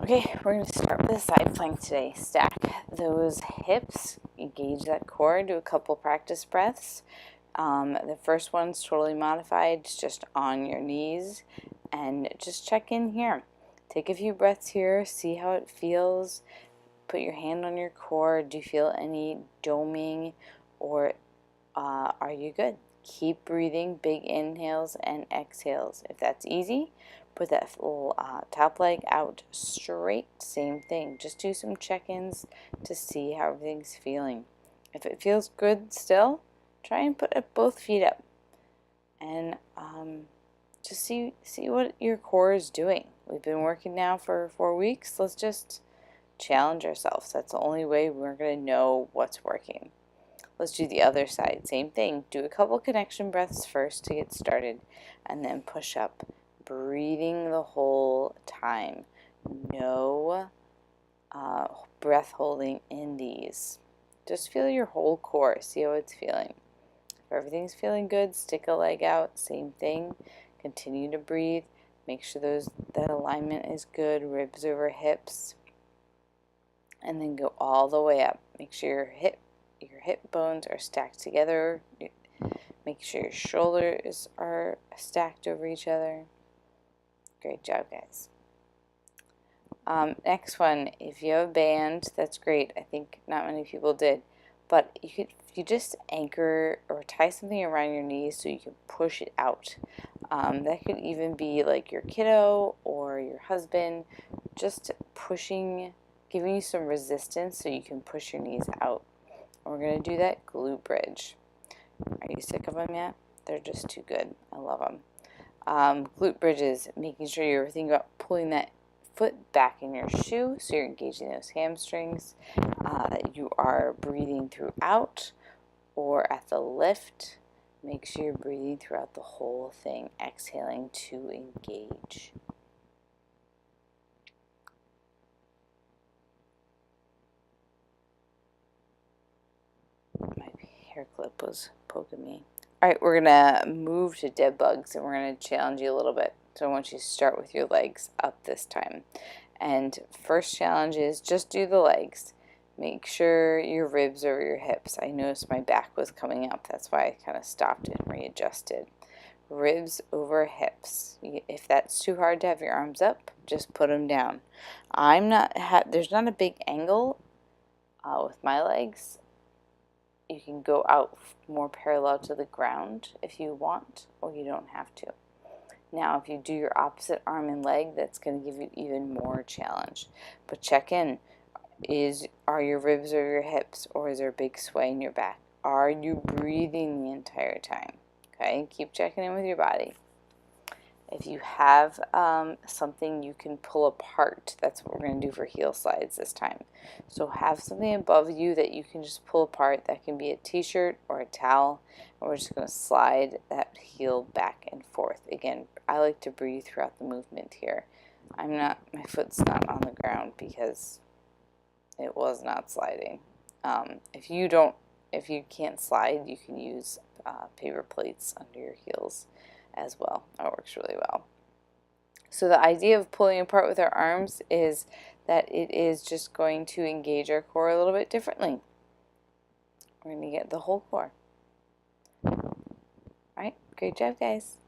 Okay, we're going to start with a side plank today. Stack those hips, engage that core, do a couple practice breaths. The first one's totally modified, it's just on your knees, and just check in here. Take a few breaths here, see how it feels. Put your hand on your core. Do you feel any doming, or are you good? Keep breathing, big inhales and exhales. If that's easy, put that little top leg out straight. Same thing. Just do some check-ins to see how everything's feeling. If it feels good still, try and put both feet up. And just see what your core is doing. We've been working now for 4 weeks. Let's just challenge ourselves. That's the only way we're going to know what's working. Let's do the other side. Same thing. Do a couple connection breaths first to get started, and then push up. Breathing the whole time. No breath holding in these. Just feel your whole core. See how it's feeling. If everything's feeling good, stick a leg out. Same thing. Continue to breathe. Make sure that alignment is good. Ribs over hips. And then go all the way up. Make sure your hip bones are stacked together. Make sure your shoulders are stacked over each other. Great job, guys. Next one, if you have a band, that's great. I think not many people did, but you just anchor or tie something around your knees so you can push it out. That could even be like your kiddo or your husband, just pushing, giving you some resistance so you can push your knees out. We're going to do that glute bridge. Are you sick of them yet? They're just too good. I love them. Glute bridges, making sure you're thinking about pulling that foot back in your shoe so you're engaging those hamstrings. You are breathing throughout or at the lift. Make sure you're breathing throughout the whole thing, exhaling to engage. My hair clip was poking me. Alright, we're going to move to dead bugs, and we're going to challenge you a little bit. So I want you to start with your legs up this time. And first challenge is just do the legs. Make sure your ribs over your hips. I noticed my back was coming up. That's why I kind of stopped and readjusted. Ribs over hips. If that's too hard to have your arms up, just put them down. There's not a big angle with my legs. You can go out more parallel to the ground if you want, or you don't have to. Now, if you do your opposite arm and leg, that's going to give you even more challenge. But check in. Are your ribs over your hips, or is there a big sway in your back? Are you breathing the entire time? Okay, keep checking in with your body. If you have something you can pull apart, that's what we're going to do for heel slides this time. So have something above you that you can just pull apart. That can be a t-shirt or a towel. And we're just going to slide that heel back and forth. Again, I like to breathe throughout the movement here. My foot's not on the ground because it was not sliding. If you can't slide, you can use paper plates under your heels as well. That works really well. So the idea of pulling apart with our arms is that it is just going to engage our core a little bit differently. We're going to get the whole core. All right, great job, guys.